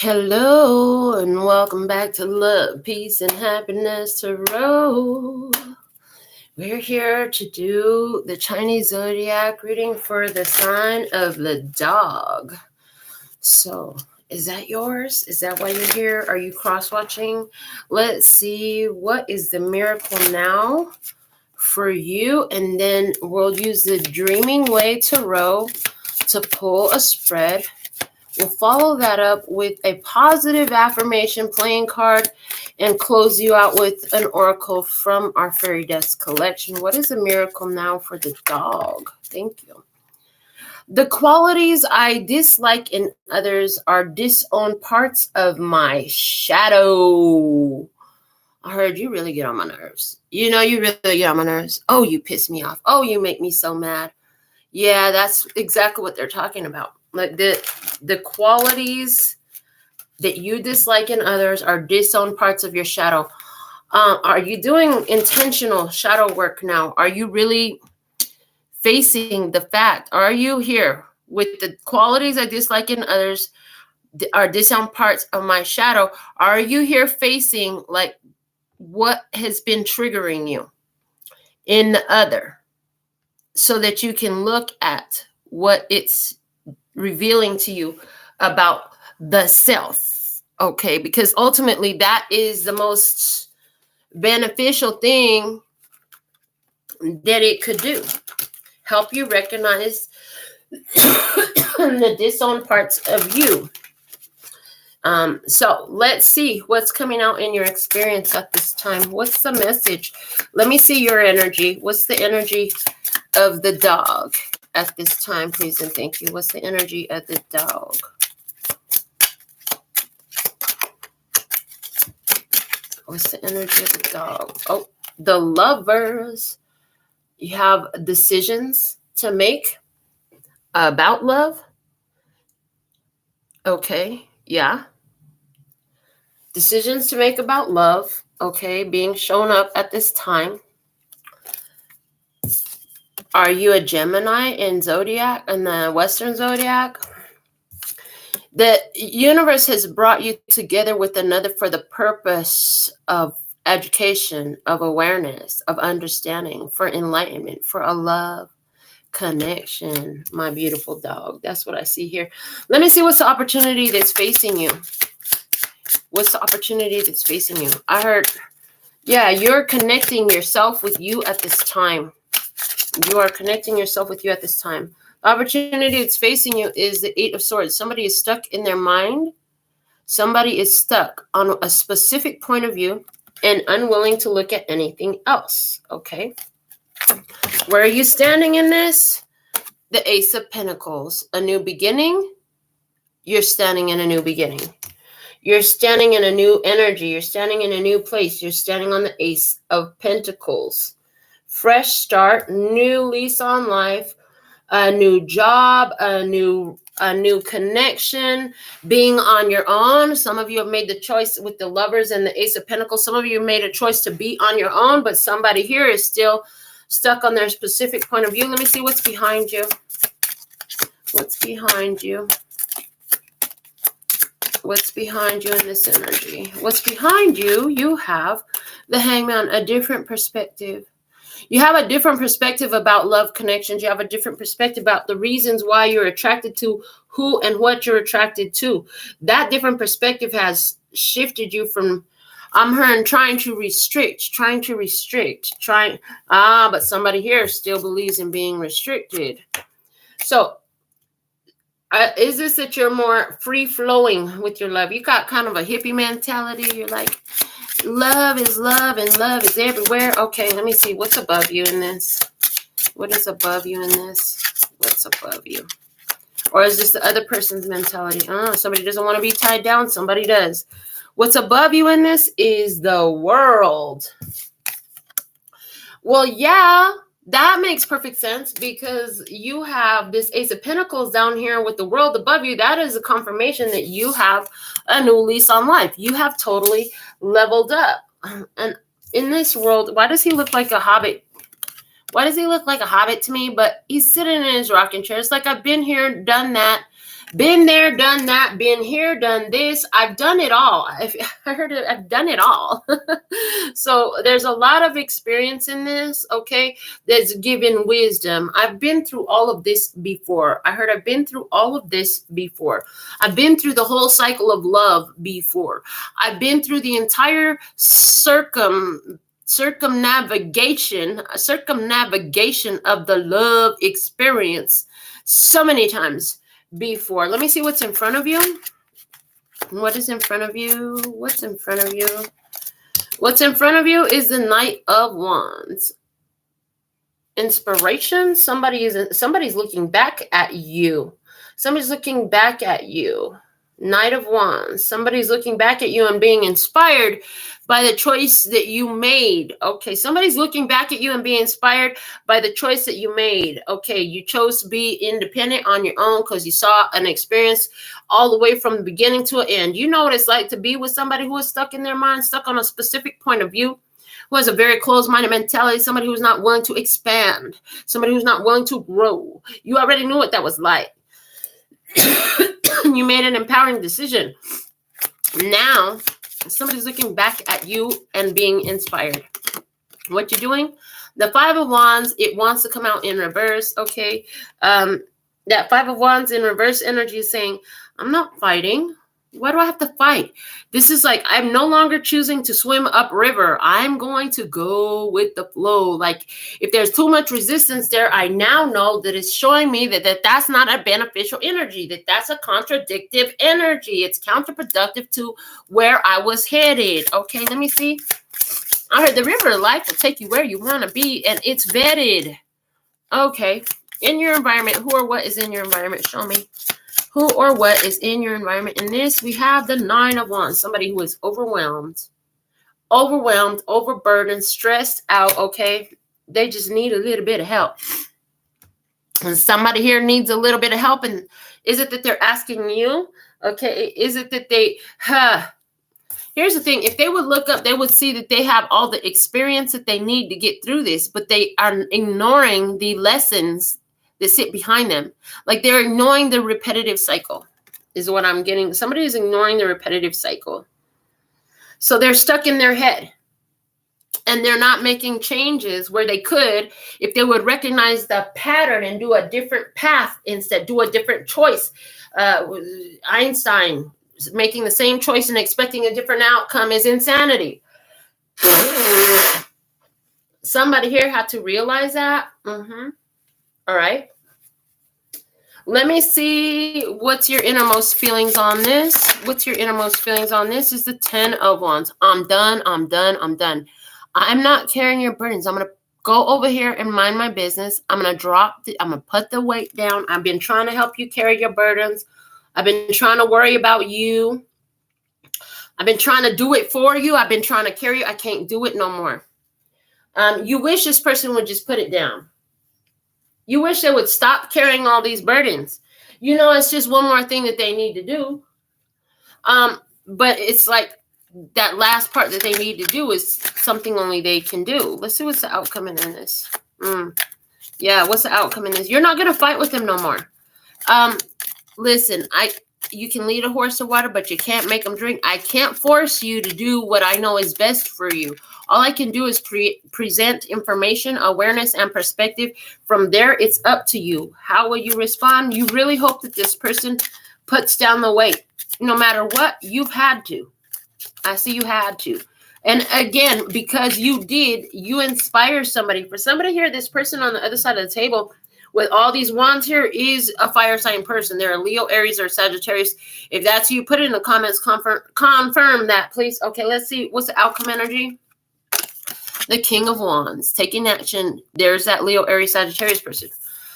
Hello and welcome back to Love, Peace, and Happiness Tarot. We're here to do the Chinese Zodiac reading for the sign of the dog. So, is that yours? Is that why you're here? Are you cross-watching? Let's see, what is the miracle now for you? And then we'll use the Dreaming Way Tarot to pull a spread. We'll follow that up with a positive affirmation playing card and close you out with an oracle from our Fairy Desk collection. What is a miracle now for the dog? Thank you. The qualities I dislike in others are disowned parts of my shadow. I heard you really get on my nerves. You know, you really get on my nerves. Oh, you piss me off. Oh, you make me so mad. Yeah, that's exactly what they're talking about. Like the qualities that you dislike in others are disowned parts of your shadow. Are you doing intentional shadow work now? Are you really facing the fact? Are you here with the qualities I dislike in others are disowned parts of my shadow? Are you here facing like what has been triggering you in the other so that you can look at what it's revealing to you about the self, okay? Because ultimately that is the most beneficial thing that it could do. Help you recognize the disowned parts of you. So let's see what's coming out in your experience at this time. What's the message? Let me see your energy. What's the energy of the dog at this time, please and thank you? What's the energy of the dog? What's the energy of the dog? Oh, the Lovers. You have decisions to make about love. Okay, yeah. Decisions to make about love. Okay, being shown up at this time. Are you a Gemini in Zodiac, in the Western Zodiac? The universe has brought you together with another for the purpose of education, of awareness, of understanding, for enlightenment, for a love connection. My beautiful dog. That's what I see here. Let me see what's the opportunity that's facing you. What's the opportunity that's facing you? I heard, yeah, you're connecting yourself with you at this time. You are connecting yourself with you at this time. The opportunity that's facing you is the Eight of Swords. Somebody is stuck in their mind. Somebody is stuck on a specific point of view and unwilling to look at anything else. Okay. Where are you standing in this? The Ace of Pentacles. A new beginning. You're standing in a new beginning. You're standing in a new energy. You're standing in a new place. You're standing on the Ace of Pentacles. Fresh start, new lease on life, a new job, a new connection, being on your own. Some of you have made the choice with the Lovers and the Ace of Pentacles. Some of you made a choice to be on your own, but somebody here is still stuck on their specific point of view. Let me see what's behind you. What's behind you? What's behind you in this energy? What's behind you? You have the Hangman, a different perspective. You have a different perspective about love connections. You have a different perspective about the reasons why you're attracted to who and what you're attracted to. That different perspective has shifted you from, I'm hearing, trying to restrict, but somebody here still believes in being restricted. So is this that you're more free-flowing with your love? You got kind of a hippie mentality. You're like, love is love and love is everywhere. Okay, let me see. What's above you in this? What is above you in this? What's above you? Or is this the other person's mentality? Oh, somebody doesn't want to be tied down. Somebody does. What's above you in this is the World. Well, yeah, that makes perfect sense because you have this Ace of Pentacles down here with the World above you. That is a confirmation that you have a new lease on life. You have totally leveled up. And in this world, why does he look like a hobbit? Why does he look like a hobbit to me? But he's sitting in his rocking chair. It's like I've been here, done that. Been there, done that, been here, done this. I've done it all. I've done it all. So there's a lot of experience in this, okay, that's given wisdom. I've been through all of this before. I've been through all of this before. I've been through the whole cycle of love before. I've been through the entire circumnavigation of the love experience so many times before. Let me see what's in front of you. What is in front of you? What's in front of you? What's in front of you is the Knight of Wands. Inspiration. Somebody's looking back at you. Somebody's looking back at you. Knight of Wands. Somebody's looking back at you and being inspired by the choice that you made. Okay, somebody's looking back at you and being inspired by the choice that you made. Okay, you chose to be independent on your own because you saw an experience all the way from the beginning to an end. You know what it's like to be with somebody who is stuck in their mind, stuck on a specific point of view, who has a very closed-minded mentality, somebody who's not willing to expand, somebody who's not willing to grow. You already knew what that was like. You made an empowering decision. Now, somebody's looking back at you and being inspired. What you're doing? The Five of Wands, it wants to come out in reverse, okay? That Five of Wands in reverse energy is saying, I'm not fighting. Why do I have to fight? This is like, I'm no longer choosing to swim upriver. I'm going to go with the flow. Like, if there's too much resistance there, I now know that it's showing me that that's not a beneficial energy, that's a contradictive energy. It's counterproductive to where I was headed. Okay, let me see. I heard the river of life will take you where you want to be, and it's vetted. Okay, in your environment, who or what is in your environment? Show me. Who or what is in your environment? In this, we have the Nine of Wands. Somebody who is overwhelmed, overburdened, stressed out, okay? They just need a little bit of help. And somebody here needs a little bit of help. And is it that they're asking you? Okay, is it that they... Here's the thing. If they would look up, they would see that they have all the experience that they need to get through this, but they are ignoring the lessons that sit behind them. Like, they're ignoring the repetitive cycle is what I'm getting. Somebody is ignoring the repetitive cycle. So they're stuck in their head and they're not making changes where they could, if they would recognize the pattern and do a different path instead, do a different choice. Einstein making the same choice and expecting a different outcome is insanity. Somebody here had to realize that. All right. Let me see. What's your innermost feelings on this? What's your innermost feelings on this? Is the Ten of Wands. I'm done. I'm done. I'm not carrying your burdens. I'm going to go over here and mind my business. I'm going to put the weight down. I've been trying to help you carry your burdens. I've been trying to worry about you. I've been trying to do it for you. I've been trying to carry you. I can't do it no more. You wish this person would just put it down. You wish they would stop carrying all these burdens. You know, it's just one more thing that they need to do. But it's like that last part that they need to do is something only they can do. Let's see what's the outcome in this. Yeah, what's the outcome in this? You're not going to fight with them no more. Listen, you can lead a horse to water, but you can't make them drink. I can't force you to do what I know is best for you. All I can do is present information, awareness, and perspective. From there, it's up to you. How will you respond? You really hope that this person puts down the weight. No matter what, you've had to. I see you had to. And again, because you did, you inspire somebody. For somebody here, this person on the other side of the table with all these wands here is a fire sign person. They're a Leo, Aries, or Sagittarius. If that's you, put it in the comments. Confirm that, please. Okay, let's see. What's the outcome energy? The King of Wands, taking action. There's that Leo, Aries, Sagittarius person.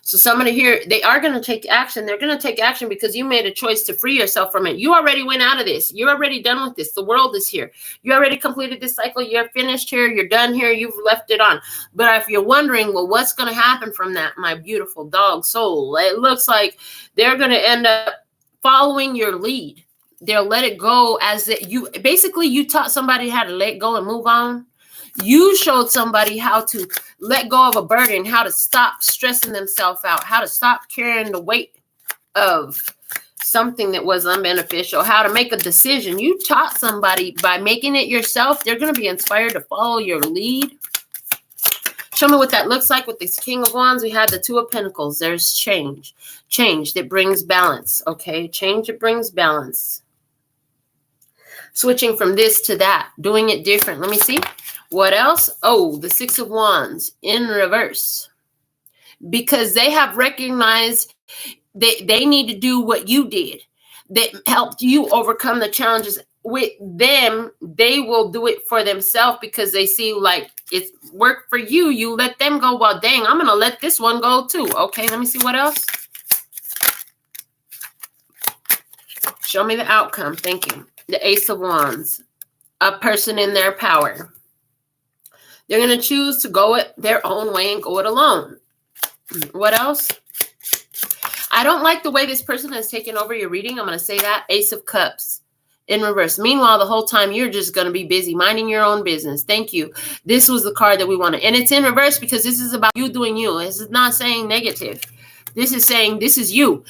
So somebody here, they are going to take action. They're going to take action because you made a choice to free yourself from it. You already went out of this. You're already done with this. The world is here. You already completed this cycle. You're finished here. You're done here. You've left it on. But if you're wondering, well, what's going to happen from that, my beautiful dog soul? It looks like they're going to end up following your lead. They'll let it go as that you taught somebody how to let go and move on. You showed somebody how to let go of a burden, how to stop stressing themselves out, how to stop carrying the weight of something that was unbeneficial, how to make a decision. You taught somebody by making it yourself. They're going to be inspired to follow your lead. Show me what that looks like with this King of Wands. We had the Two of Pentacles. There's change. Change that brings balance. Okay. Change that brings balance. Switching from this to that. Doing it different. Let me see. What else? Oh, the Six of Wands in reverse. Because they have recognized that they need to do what you did. That helped you overcome the challenges. With them, they will do it for themselves because they see like it's worked for you. You let them go. Well, dang, I'm going to let this one go too. Okay, let me see what else. Show me the outcome. Thank you. The Ace of Wands. A person in their power. They're going to choose to go it their own way and go it alone. What else? I don't like the way this person has taken over your reading. I'm going to say that. Ace of Cups in reverse. Meanwhile, the whole time you're just going to be busy minding your own business. Thank you. This was the card that we wanted. And it's in reverse because this is about you doing you. This is not saying negative. This is saying this is you.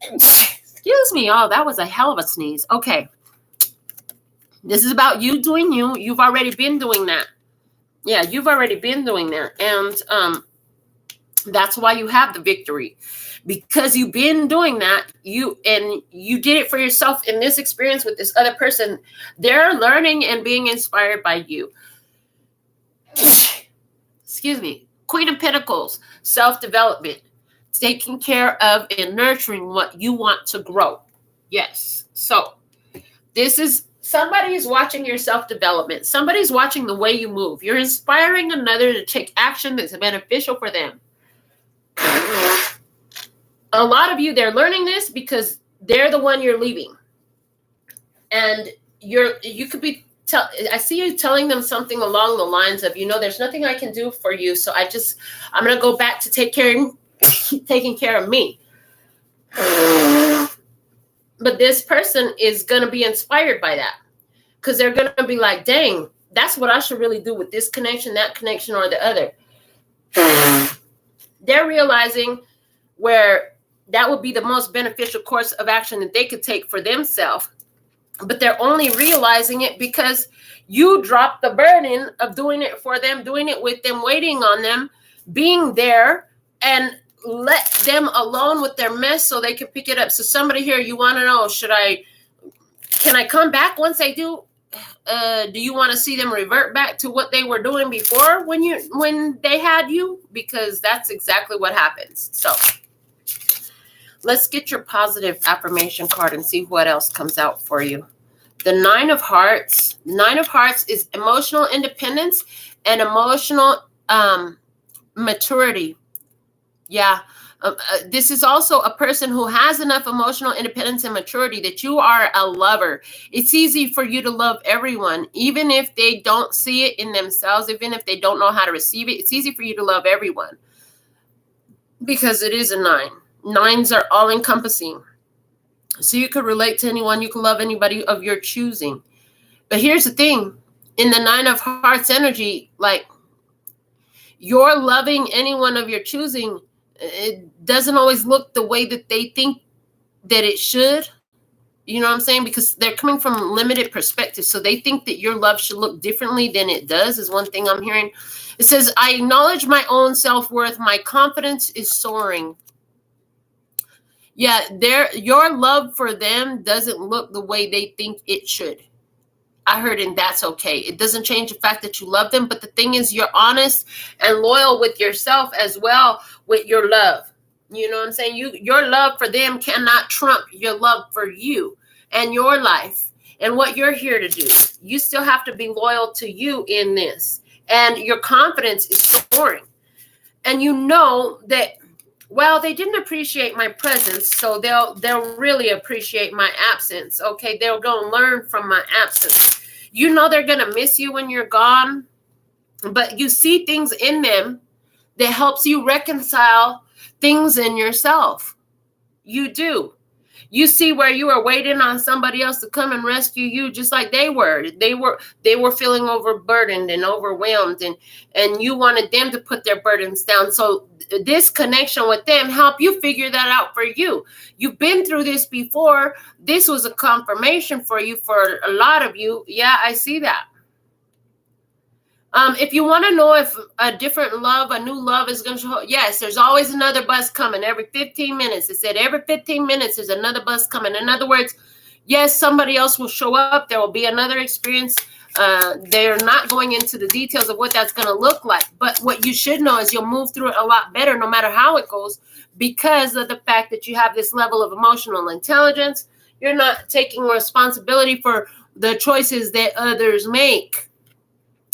Excuse me. Oh, that was a hell of a sneeze. Okay. This is about you doing you. You've already been doing that. Yeah, you've already been doing that. And that's why you have the victory. Because you've been doing that, you did it for yourself in this experience with this other person. They're learning and being inspired by you. Excuse me. Queen of Pentacles, self-development, taking care of and nurturing what you want to grow. Yes. So this is somebody is watching your self-development. Somebody's watching the way you move. You're inspiring another to take action that's beneficial for them. A lot of you, they're learning this because they're the one you're leaving. And you could be, I see you telling them something along the lines of, there's nothing I can do for you. So I'm going to go back to taking care of me. But this person is going to be inspired by that because they're going to be like, dang, that's what I should really do with this connection, that connection, or the other. They're realizing where that would be the most beneficial course of action that they could take for themselves. But they're only realizing it because you dropped the burden of doing it for them, doing it with them, waiting on them, being there, and let them alone with their mess so they can pick it up. So somebody here, you want to know, can I come back once I do? Do you want to see them revert back to what they were doing before when they had you? Because that's exactly what happens. So let's get your positive affirmation card and see what else comes out for you. The Nine of Hearts. Nine of Hearts is emotional independence and emotional maturity. Yeah. This is also a person who has enough emotional independence and maturity that you are a lover. It's easy for you to love everyone, even if they don't see it in themselves, even if they don't know how to receive it. It's easy for you to love everyone because it is a 9. 9s are all encompassing. So you could relate to anyone. You can love anybody of your choosing. But here's the thing. In the 9 of Hearts energy, like you're loving anyone of your choosing, it doesn't always look the way that they think that it should. You know what I'm saying? Because they're coming from limited perspective. So they think that your love should look differently than it does is one thing I'm hearing. It says, I acknowledge my own self-worth. My confidence is soaring. Yeah, your love for them doesn't look the way they think it should. I heard, and that's okay. It doesn't change the fact that you love them. But the thing is, you're honest and loyal with yourself as well with your love. You know what I'm saying? Your love for them cannot trump your love for you and your life and what you're here to do. You still have to be loyal to you in this. And your confidence is soaring. And you know that, well, they didn't appreciate my presence, so they'll really appreciate my absence. Okay, they'll go and learn from my absence. You know they're going to miss you when you're gone, but you see things in them that helps you reconcile things in yourself. You do. You see where you are waiting on somebody else to come and rescue you, just like they were. They were feeling overburdened and overwhelmed, and you wanted them to put their burdens down. So this connection with them help you figure that out for you. You've been through this before. This was a confirmation for you, for a lot of you. Yeah, I see that. If you want to know if a different love, a new love is going to show, yes, there's always another bus coming every 15 minutes. It said every 15 minutes there's another bus coming. In other words, yes, somebody else will show up. There will be another experience. They're not going into the details of what that's going to look like. But what you should know is you'll move through it a lot better no matter how it goes, because of the fact that you have this level of emotional intelligence. You're not taking responsibility for the choices that others make.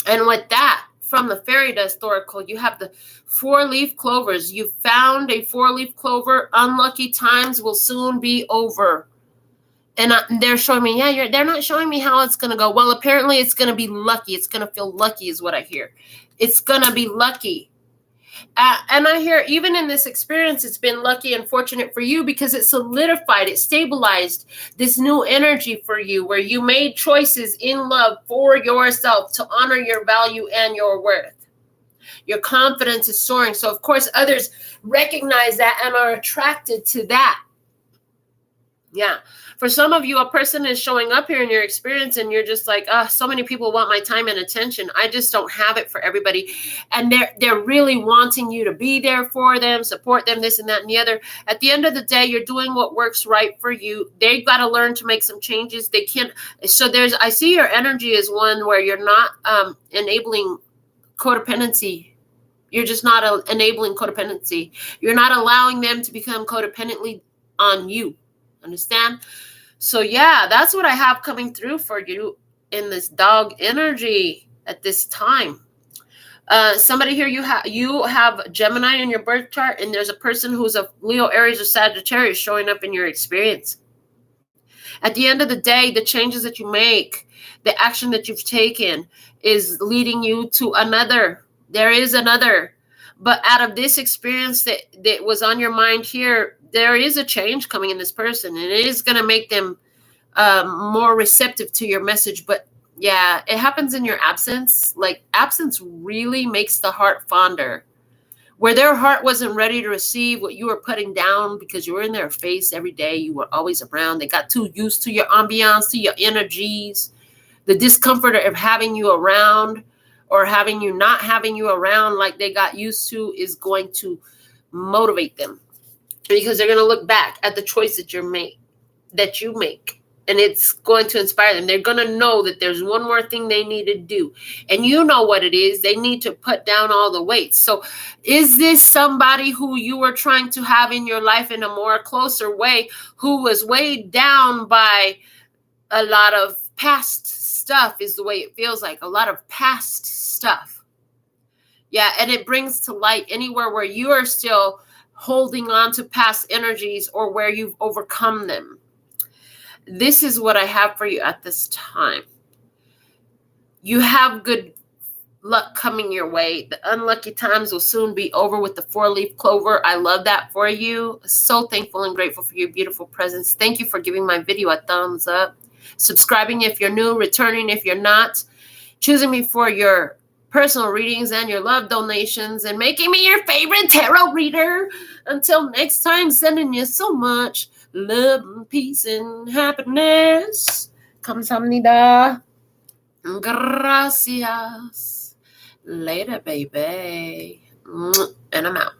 And with that, from the fairy dust oracle, you have the 4-leaf clovers. You found a 4-leaf clover. Unlucky times will soon be over. And they're showing me, yeah, they're not showing me how it's going to go. Well, apparently it's going to be lucky. It's going to feel lucky is what I hear. It's going to be lucky. And I hear even in this experience, it's been lucky and fortunate for you because it solidified, it stabilized this new energy for you where you made choices in love for yourself to honor your value and your worth. Your confidence is soaring. So, of course, others recognize that and are attracted to that. Yeah. For some of you, a person is showing up here in your experience and you're just like, so many people want my time and attention. I just don't have it for everybody. And they're really wanting you to be there for them, support them, this and that and the other. At the end of the day, you're doing what works right for you. They've got to learn to make some changes. They can't. So I see your energy as one where you're not enabling codependency. You're just not enabling codependency. You're not allowing them to become codependently on you. Understand? So yeah, that's what I have coming through for you in this dog energy at this time. Somebody here, you have Gemini in your birth chart, and there's a person who's a Leo, Aries, or Sagittarius showing up in your experience. At the end of the day, the changes that you make, the action that you've taken is leading you to another. There is another. But out of this experience that was on your mind here, there is a change coming in this person, and it is going to make them more receptive to your message. But yeah, it happens in your absence. Like, absence really makes the heart fonder. Where their heart wasn't ready to receive what you were putting down because you were in their face every day, you were always around. They got too used to your ambiance, to your energies, the discomfort of having you around or not having you around like they got used to is going to motivate them. Because they're going to look back at the choice that you make, and it's going to inspire them. They're going to know that there's one more thing they need to do, and you know what it is. They need to put down all the weight. So is this somebody who you were trying to have in your life in a more closer way, who was weighed down by a lot of past stuff, is the way it feels like, a lot of past stuff. Yeah, and it brings to light anywhere where you are still holding on to past energies or where you've overcome them. This is what I have for you at this time. You have good luck coming your way. The unlucky times will soon be over with the 4-leaf clover. I love that for you. So thankful and grateful for your beautiful presence. Thank you for giving my video a thumbs up. Subscribing if you're new, returning if you're not, choosing me for your personal readings and your love donations, and making me your favorite tarot reader. Until next time, sending you so much love and peace and happiness. Kamsahamnida. Gracias. Later, baby. And I'm out.